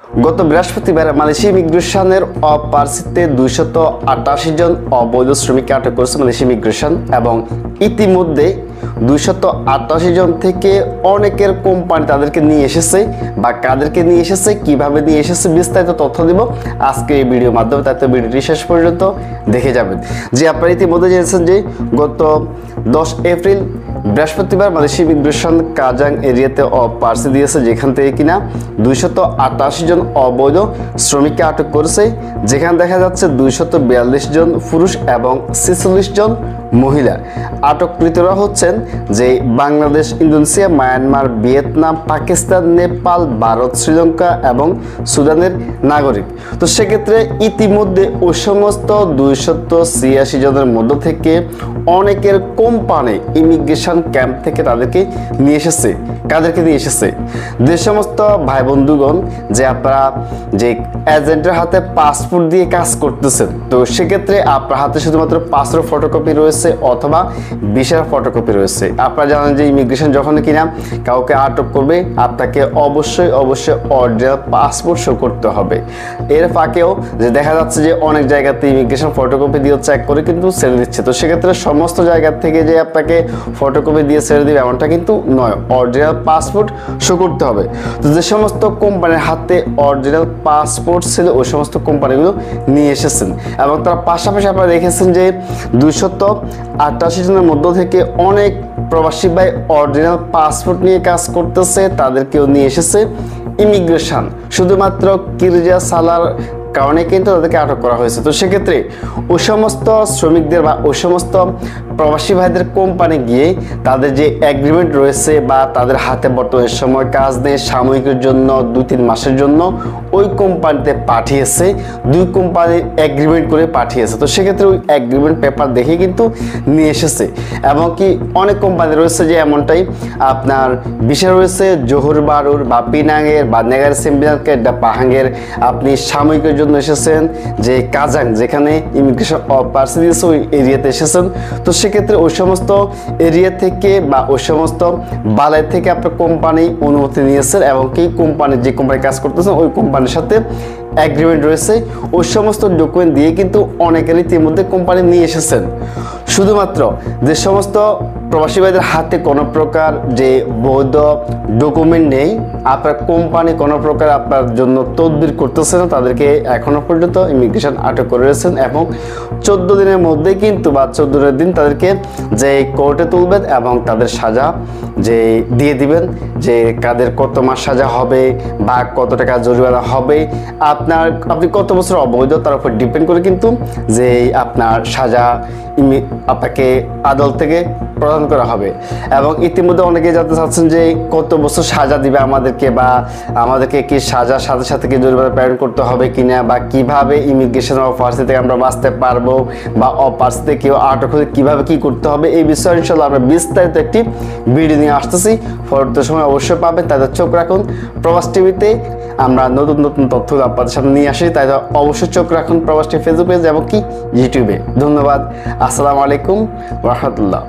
গত বৃহস্পতিবার মালয়েশিয়া ইমিগ্রেশনের অপারসিতে 288 জন অবৈধ শ্রমিককে আটক করেছে মালয়েশিয়া ইমিগ্রেশন এবং ইতিমধ্যে 288 জন থেকে অনেকের কোম্পানি তাদেরকে নিয়ে এসেছে বা কাদেরকে নিয়ে এসেছে, কিভাবে নিয়ে এসেছে বিস্তারিত তথ্য দিব আজকে এই ভিডিওর মাধ্যমে। তাই তো ভিডিওটি শেষ পর্যন্ত দেখে যাবেন। যে আপনারা ইতিমধ্যে জেনেছেন যে গত 10 এপ্রিল বৃহস্পতিবার মালয়েশিয়া ইমিগ্রেশন কাজাং এরিয়াতে অপারসি দিয়েছে, যেখান থেকে কিনা 288 জন অবৈধ শ্রমিককে আটক করেছে, যেখানে দেখা যাচ্ছে 242 জন পুরুষ এবং 46 জন মহিলা। আটককৃতরা হচ্ছেন যে Bangladesh, Indonesia, Myanmar, Vietnam, Pakistan, Nepal, Bharat, Sri Lanka এবং সুদানের নাগরিক। তো সেক্ষেত্রে ইতিমধ্যে ওই সমস্ত 286 জনের মধ্য থেকে অনেকের কোম্পানি ইমিগ্রেশন ক্যাম্প থেকে তাদেরকে নিয়ে এসেছে। কাদেরকে নিয়ে এসেছে? যে সমস্ত ভাই বন্ধুগণ যে আপনারা যে এজেন্টের হাতে পাসপোর্ট দিয়ে কাজ করতেছেন, তো সেক্ষেত্রে আপনার হাতে শুধুমাত্র পাসপোর্ট ফটোকপি রয়েছে অথবা ভিসার ফটোকপি রয়েছে। আপনারা জানেন যে ইমিগ্রেশন যখন কিনা কাউকে আটক করবে আপনাকে অবশ্যই অরিজিনাল পাসপোর্ট শো করতে হবে। এর ফাঁকেও যে দেখা যাচ্ছে যে অনেক জায়গাতে ইমিগ্রেশন ফটোকপি দিয়ে চেক করে কিন্তু ছেড়ে দিচ্ছে। তো সেক্ষেত্রে সমস্ত জায়গা থেকে যে আপনাকে ফটোকপি দিয়ে ছেড়ে দিবে এমনটা কিন্তু নয়, অরিজিনাল পাসপোর্ট শো করতে হবে। তো যে সমস্ত কোম্পানির হাতে অরিজিনাল পাসপোর্ট ছিল ওই সমস্ত কোম্পানিগুলো নিয়ে এসেছেন এবং তার পাশাপাশি আপনারা দেখেছেন যে 288 জনের মধ্য থেকে অনেক প্রবাসী ভাই অরিজিনাল পাসপোর্ট নিয়ে কাজ করতেছে, তাদেরকেও নিয়ে এসেছে ইমিগ্রেশন শুধুমাত্র কিরজা সালার কারণে কিন্তু তাদেরকে আটক করা হয়েছে। তো সেক্ষেত্রে ওই সমস্ত শ্রমিকদের বা ওই সমস্ত প্রবাসী ভাইদের কোম্পানি গিয়ে তাদের যে এগ্রিমেন্ট রয়েছে বা তাদের হাতে বর্তমানে সময় কাজ নেই, সাময়িকের জন্য 2-3 মাসের জন্য ওই কোম্পানিতে পাঠিয়েছে, 2 কোম্পানির এগ্রিমেন্ট করে পাঠিয়েছে। তো সেক্ষেত্রে ওই এগ্রিমেন্ট পেপার দেখে কিন্তু নিয়ে এসেছে এবং কি অনেক কোম্পানি রয়েছে যে এমনটাই আপনার বিষয় রয়েছে জোহর বারুর বা পিনাংয়ের বা নেগার সিম্বিয়ানকের বা পাহাঙ্গের আপনি সাময়িকের জন্য এসেছেন যে কাজাং, যেখানে ইমিগ্রেশন অপারসি দিয়েছে ওই এরিয়াতে এসেছেন। তো সেক্ষেত্রে ওই সমস্ত এরিয়া থেকে বা ওই সমস্ত বালাই থেকে আপনার কোম্পানি অনুমতি নিয়েছেন এবং কি কোম্পানির যে কোম্পানি কাজ করতেছেন ওই কোম্পানির সাথে এগ্রিমেন্ট রয়েছে, ওই সমস্ত ডকুমেন্ট দিয়ে কিন্তু অনেকের ইতিমধ্যে কোম্পানি নিয়ে এসেছেন। শুধুমাত্র যে সমস্ত প্রবাসী ভাইদের হাতে কোনো প্রকার যে বৈধ ডকুমেন্ট নেই, আপনার কোম্পানি কোনো প্রকার আপনার জন্য তদবির করতেছে না, তাদেরকে এখনো পর্যন্ত ইমিগ্রেশন আটক করে রয়েছেন এবং 14 দিনের মধ্যে কিন্তু বা 14 দিন তাদেরকে যে কোর্টে তুলবেন এবং তাদের সাজা যে দিয়ে দিবেন, যে কাদের কত মাস সাজা হবে বা কত টাকা জরিমানা হবে, আপনি কত বছর অবৈধ তার উপর ডিপেন্ড করে কিন্তু যে আপনার সাজা আপনাকে আদালত থেকে প্রদান করা হবে। এবং ইতিমধ্যে অনেকে জানতে চাচ্ছেন যে কত বছর সাজা দিবে আমাদেরকে বা আমাদেরকে কি সাজার সাথে সাথে কি জরিমানা পেমেন্ট করতে হবে কিনা বা কিভাবে ইমিগ্রেশন অপারসি থেকে আমরা বাঁচতে পারবো বা অপারসিতে কেউ আটক হলে কিভাবে কি করতে হবে, এই বিষয়ে ইনশাআল্লাহ আমরা বিস্তারিত একটি ভিডিও নিয়ে আসতেছি। পরবর্তী সময় অবশ্যই পাবেন, তাদের চোখ রাখুন প্রবাস টিভিতে। আমরা নতুন তথ্য আপনাদের সামনে নিয়ে আসি, তাই অবশ্যই চোখ রাখুন প্রবাস টিভি ফেসবুক পেজ এবং কি ইউটিউবে। ধন্যবাদ। আসসালামু আলাইকুম ওয়া রাহমাতুল্লাহ।